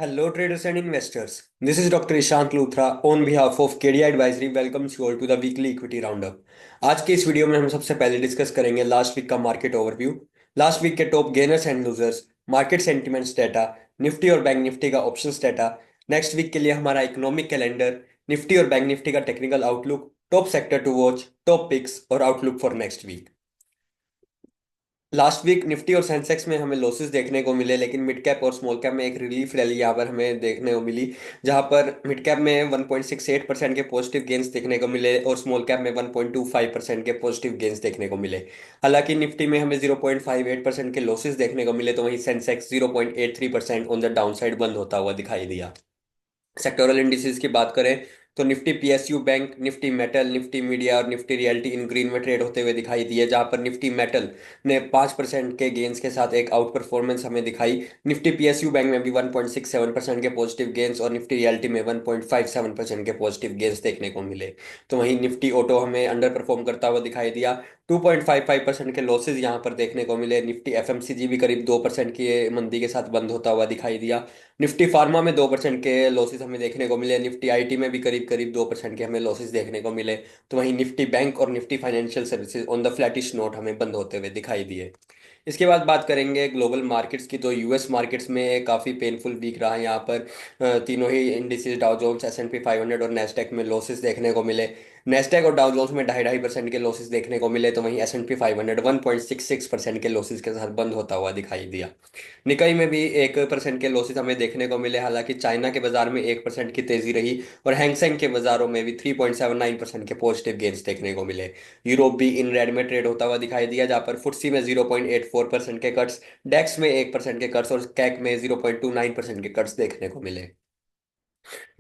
Hello, traders and investors. This is Dr. Ishant Luthra on behalf of KDI Advisory. Welcomes you all to the weekly equity roundup. आज के इस video में हम सबसे पहले discuss करेंगे लास्ट वीक का मार्केट ओवरव्यू, लास्ट वीक के top gainers and losers, market sentiments data, Nifty और बैंक निफ्टी का ऑप्शंस डाटा, नेक्स्ट वीक के लिए हमारा इकोनॉमिक कैलेंडर, निफ्टी और बैंक निफ्टी का technical outlook, top sector to watch, top picks और outlook for next week. Last week Nifty और Sensex में हमें लॉसेस देखने को मिले, लेकिन मिड कैप और स्मॉल कैप में एक रिलीफ रैली यहाँ पर हमें देखने को मिली, जहां पर मिड कैप में 1.68% के पॉजिटिव गेंस देखने को मिले और स्मॉल कैप में 1.25% के पॉजिटिव गेंस देखने को मिले। हालांकि निफ्टी में हमें 0.58% के लॉसेस देखने को मिले, तो वहीं Sensex 0.83% on the down side बंद होता हुआ दिखाई दिया। सेक्टोरल इंडिसेस की बात करें तो Nifty PSU bank, Nifty metal, Nifty media और निफ्टी रियल्टी इन ग्रीन में ट्रेड होते हुए दिखाई दिए, जहां पर निफ्टी मेटल ने 5% के गेंस के साथ एक आउट परफॉर्मेंस हमें दिखाई। निफ्टी पीएसयू बैंक में भी 1.67% के पॉजिटिव गेंस और निफ्टी रियल्टी में 1.57% के पॉजिटिव गेंस देखने को मिले। तो वहीं निफ्टी ऑटो हमें अंडर परफॉर्म करता हुआ दिखाई दिया। 2.55% के लॉसेज यहां पर देखने को मिले। निफ्टी एफएमसीजी भी करीब 2% की मंदी के साथ बंद होता हुआ दिखाई दिया। निफ्टी फार्मा में 2% के लॉसेस हमें देखने को मिले। निफ्टी आईटी में भी करीब करीब 2% के हमें लॉसेस देखने को मिले। तो वहीं निफ्टी बैंक और Nifty financial services on the flattish note हमें बंद होते हुए दिखाई दिए। इसके बाद बात करेंगे ग्लोबल मार्केट्स की, तो यूएस मार्केट्स में काफ़ी पेनफुल वीक रहा है। यहाँ पर तीनों ही इंडिसेस डाउ जोन्स, एस&पी 500 और नेस्डेक में लॉसेस देखने को मिले। नेस्डेक और डाउ जोन्स में 2.5% के लॉसेस देखने को मिले, तो वहीं एस&पी 500 1.66% के लॉसेस के साथ बंद होता हुआ दिखाई दिया। निकाई में भी 1% के लॉसेस हमें देखने को मिले। हालांकि चाइना के बाजार में 1% की तेजी रही और हैंगसेंग के बाजारों में भी 3.79% के पॉजिटिव गेंस देखने को मिले। यूरोप भी इन रेड में ट्रेड होता हुआ दिखाई दिया, जहां पर फुट्सी में 0.84% के कट्स, डेक्स में 1% के कट्स और कैक में 0.29% के कट्स देखने को मिले।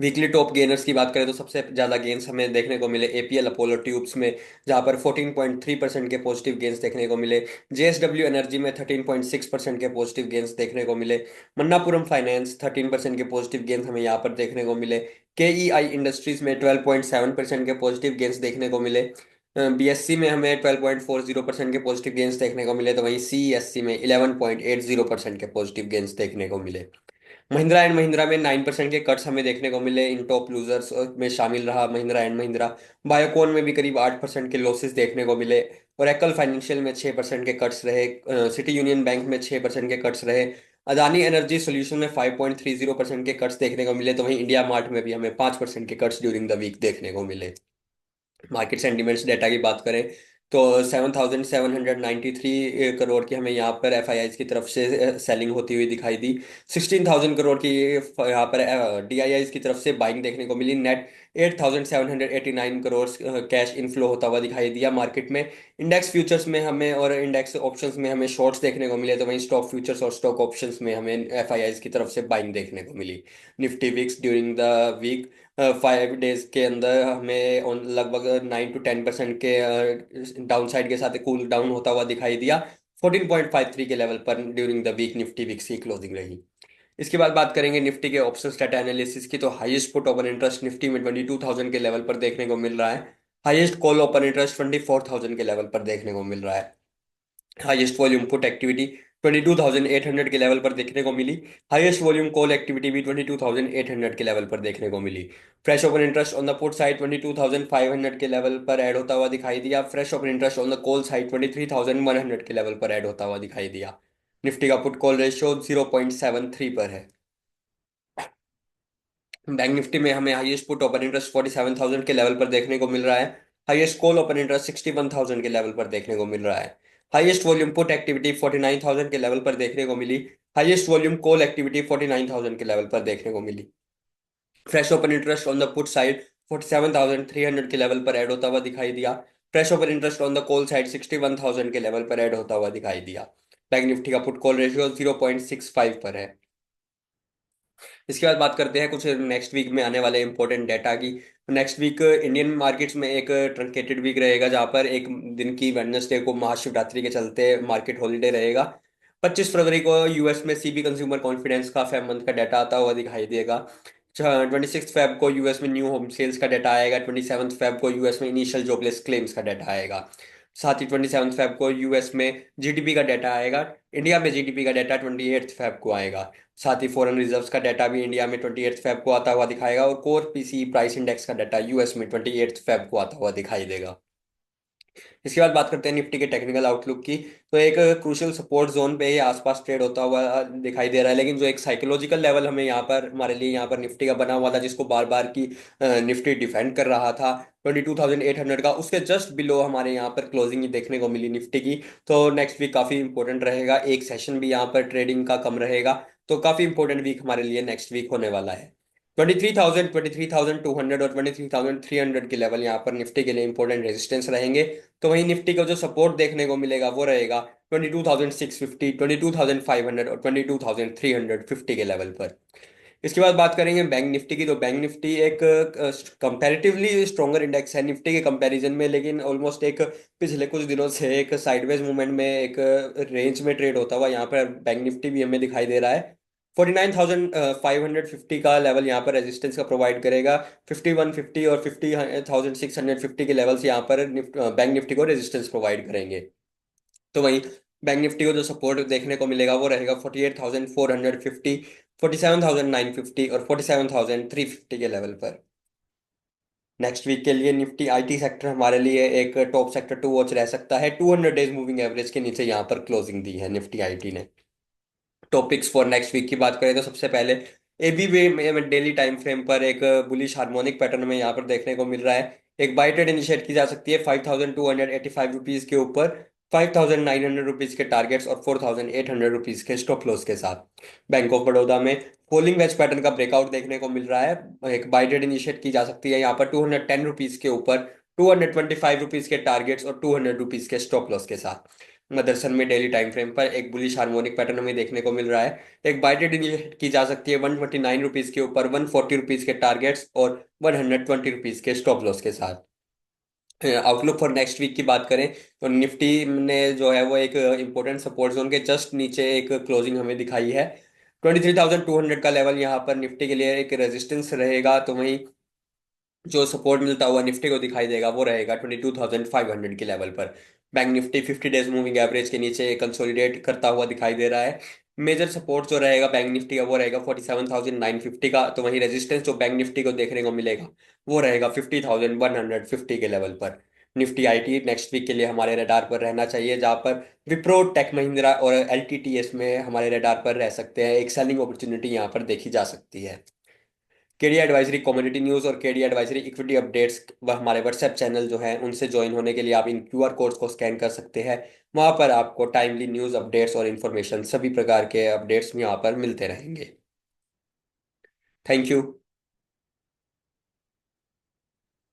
वीकली टॉप गेनर्स की बात करें तो सबसे ज्यादा गेंस हमें देखने को मिले एपीएल अपोलो ट्यूब्स में, जहां पर 14.3% के पॉजिटिव गेंस देखने को मिले। जेएसडब्ल्यू एनर्जी में 13.6% के पॉजिटिव गेंस देखने को मिले। मन्नापुरम फाइनेंस 13% के पॉजिटिव गेंस हमें यहाँ पर देखने को मिले। केईआई इंडस्ट्रीज में 12.7% के पॉजिटिव गेंस देखने को मिले। बीएससी में हमें 12.40% के पॉजिटिव गेंस देखने को मिले, तो वहीं सीईएससी में 11.80% के पॉजिटिव गेंस देखने को मिले। महिंद्रा एंड महिंद्रा में 9% के कट्स हमें देखने को मिले। इन टॉप लूजर्स में शामिल रहा महिंद्रा एंड महिंद्रा। बायोकॉन में भी करीब 8% के लॉसेस देखने को मिले। ओरेकल फाइनेंशियल में 6% के कट्स रहे। सिटी यूनियन बैंक में 6% के कट्स रहे। अदानी एनर्जी सोल्यूशन में 5.30% के कट्स देखने को मिले, तो वहीं इंडिया मार्ट में भी हमें 5% के कट्स ड्यूरिंग द वीक देखने को मिले। मार्केट सेंटिमेंट्स डेटा की बात करें तो 7,793 करोड़ की हमें यहाँ पर एफआईआईज की तरफ से सेलिंग होती हुई दिखाई दी। 16,000 करोड़ की यहाँ पर डीआईआईज की तरफ से बाइंग देखने को मिली। नेट 8,789 करोड़ कैश इनफ्लो होता हुआ दिखाई दिया मार्केट में। इंडेक्स फ्यूचर्स में हमें और इंडेक्स ऑप्शंस में हमें शॉर्ट्स देखने को मिले, तो वहीं स्टॉक फ्यूचर्स और स्टॉक ऑप्शंस में हमें एफआईआईज की तरफ से बाइंग देखने को मिली। Nifty VIX during the week 5 days के अंदर हमें लगभग 9 to 10% के डाउन साइड के साथ कूल डाउन होता हुआ दिखाई दिया। 14.53 के लेवल पर during the week Nifty VIX की क्लोजिंग रही। इसके बाद बात करेंगे निफ्टी के ऑप्शंस डाटा एनालिसिस की, तो highest put open interest Nifty में 22,000 के लेवल पर देखने को मिल रहा है। हाईएस्ट कॉल ओपन इंटरेस्ट 24,000 के लेवल पर देखने को मिल रहा है। हाईएस्ट वॉल्यूम पुट एक्टिविटी 22,800 के लेवल पर देखने को मिली। हाईएस्ट वॉल्यूम कॉल एक्टिविटी भी 22,800 के लेवल पर देखने को मिली। Fresh open interest on the put side 22,500 के लेवल पर ऐड होता हुआ दिखाई दिया। Fresh open interest on the call side 23,100 के लेवल पर ऐड होता हुआ दिखाई दिया। निफ्टी का पुट कॉल रेशियो 0.73 पर है। बैंक निफ्टी में हमें हाईएस्ट पुट ओपन इंटरेस्ट 47,000 के लेवल पर देखने को मिल रहा है। हाईएस्ट कॉल ओपन इंटरेस्ट 61,000 के लेवल पर देखने को मिल रहा है। हाईएस्ट वॉल्यूम पुट एक्टिविटी 49,000 के लेवल पर देखने को मिली। हाईएस्ट वॉल्यूम कॉल एक्टिविटी 49,000 के लेवल पर देखने को मिली। Fresh open interest on the put side 47,300 के लेवल पर ऐड होता हुआ दिखाई दिया। Fresh open interest on the call side 61,000 के लेवल पर ऐड होता हुआ दिखाई दिया। बैंक निफ्टी का पुट कॉल रेशियो 0.65 पर है। इसके बाद बात करते हैं कुछ नेक्स्ट वीक में आने वाले इंपॉर्टेंट डेटा की। नेक्स्ट वीक इंडियन मार्केट्स में एक ट्रंकेटेड वीक रहेगा, जहां पर एक दिन की वेडनेसडे को महाशिवरात्रि के चलते मार्केट हॉलीडे रहेगा। 25 फरवरी को यूएस में सीबी कंज्यूमर कॉन्फिडेंस का फेब मंथ का डाटा आता हुआ दिखाई देगा। 26 फेब को यूएस में न्यू होम सेल्स का डाटा आएगा। 27 फेब को यूएस में इनिशियल जॉबलेस क्लेम्स का डाटा आएगा। साथ ही 27 फेब को यूएस में जीडीपी का डाटा आएगा। इंडिया में जीडीपी का डाटा 28 फेब को आएगा। साथ ही फॉरेन रिजर्व्स का डाटा भी इंडिया में 28 फेब को आता हुआ दिखाएगा, और कोर पीसी प्राइस इंडेक्स का डाटा यूएस में 28 फेब को आता हुआ दिखाई देगा। इसके बाद बात करते हैं निफ्टी के टेक्निकल आउटलुक की। तो एक क्रूशियल सपोर्ट जोन पे ही आसपास ट्रेड होता हुआ दिखाई दे रहा है, लेकिन जो एक साइकोलॉजिकल लेवल हमें यहाँ पर हमारे लिए यहाँ पर निफ्टी का बना हुआ था, जिसको बार बार की निफ्टी डिफेंड कर रहा था 22,800 का, उसके जस्ट बिलो हमारे यहाँ पर क्लोजिंग ही देखने को मिली निफ्टी की। तो नेक्स्ट वीक काफी इंपॉर्टेंट रहेगा, एक सेशन भी यहाँ पर ट्रेडिंग का कम रहेगा। तो काफी इंपॉर्टेंट वीक हमारे लिए नेक्स्ट वीक होने वाला है। 23,200 और 23,300 के लेवल यहाँ पर निफ्टी के लिए इंपॉर्टेंट रेजिस्टेंस रहेंगे। तो वहीं निफ्टी का जो सपोर्ट देखने को मिलेगा वो रहेगा 22,650, 22,500 और 22,350 के लेवल पर। इसके बाद बात करेंगे बैंक निफ्टी की। तो बैंक निफ्टी एक कंपैरेटिवली स्ट्रॉन्गर इंडेक्स है निफ्टी के कंपैरिजन में, लेकिन ऑलमोस्ट एक पिछले कुछ दिनों से एक साइडवेज मूवमेंट में एक रेंज में ट्रेड होता हुआ यहाँ पर बैंक निफ्टी भी हमें दिखाई दे रहा है। 49,550 का लेवल यहाँ पर रेजिस्टेंस का प्रोवाइड करेगा। 5150 और 50,650 के लेवल्स यहाँ पर बैंक निफ्टी को रेजिस्टेंस प्रोवाइड करेंगे। तो वहीं बैंक निफ्टी को जो सपोर्ट देखने को मिलेगा वो रहेगा 48,450, 47,950 और 47,350 के लेवल पर। नेक्स्ट वीक के लिए निफ्टी आईटी सेक्टर हमारे लिए एक टॉप सेक्टर टू वॉच रह सकता है। 200 डेज मूविंग एवरेज के नीचे यहाँ पर क्लोजिंग दी है निफ्टी आईटी ने। टॉपिक्स फॉर नेक्स्ट वीक की बात करें तो सबसे पहले एबी वे में डेली टाइम फ्रेम पर एक बुलिश हार्मोनिक पैटर्न में यहाँ पर देखने को मिल रहा है। एक बाई ट्रेड इनिशिएट की जा सकती है 5,285 रुपीज के ऊपर, 5,900 रुपीज के टारगेट्स और 4,800 रुपीज के स्टॉप लॉस के साथ। बैंक ऑफ बड़ौदा में फॉलिंग वेज पैटर्न का ब्रेकआउट देखने को मिल रहा है। एक बाई ट्रेड इनिशिएट की जा सकती है यहाँ पर 210 रुपीज के ऊपर, 225 रुपीज के टारगेट्स और 200 रुपीज के स्टॉप लॉस के साथ। मदरसन में डेली टाइम फ्रेम पर एक बुलिश हार्मोनिक पैटर्न हमें देखने को मिल रहा है। एक बाय ट्रेड इनिशिएट की जा सकती है 129 रुपीज के ऊपर, 140 रुपीज के टारगेट्स और 120 रुपीज के स्टॉप लॉस के साथ। आउटलुक फॉर नेक्स्ट वीक की बात करें तो निफ्टी ने जो है वो एक इंपॉर्टेंट सपोर्ट जोन के जस्ट नीचे एक क्लोजिंग हमें दिखाई है। 23,200 का लेवल यहाँ पर निफ्टी के लिए एक रेजिस्टेंस रहेगा। तो वहीं जो सपोर्ट मिलता हुआ निफ्टी को दिखाई देगा वो रहेगा 22,500 के लेवल पर। Bank Nifty 50 days moving average के नीचे कंसोलिडेट करता हुआ दिखाई दे रहा है। मेजर सपोर्ट जो रहेगा बैंक निफ्टी का वो रहेगा 47,950 का। तो वहीं रेजिस्टेंस जो बैंक निफ्टी को देखने को मिलेगा वो रहेगा 50,150 के लेवल पर। निफ्टी आईटी नेक्स्ट वीक के लिए हमारे रडार पर रहना चाहिए, जहां पर विप्रो, टेक महिंद्रा और एलटीटीएस में हमारे रडार पर रह सकते हैं। एक सेलिंग अपॉर्चुनिटी यहाँ पर देखी जा सकती है। केडी एडवाइजरी कम्युनिटी न्यूज़ और केडी एडवाइजरी इक्विटी अपडेट्स व हमारे व्हाट्सएप चैनल जो हैं उनसे ज्वाइन होने के लिए आप इन क्यूआर कोड्स को स्कैन कर सकते हैं। वहां पर आपको टाइमली न्यूज़ अपडेट्स और इन्फॉर्मेशन सभी प्रकार के अपडेट्स भी यहाँ पर मिलते रहेंगे। Thank you.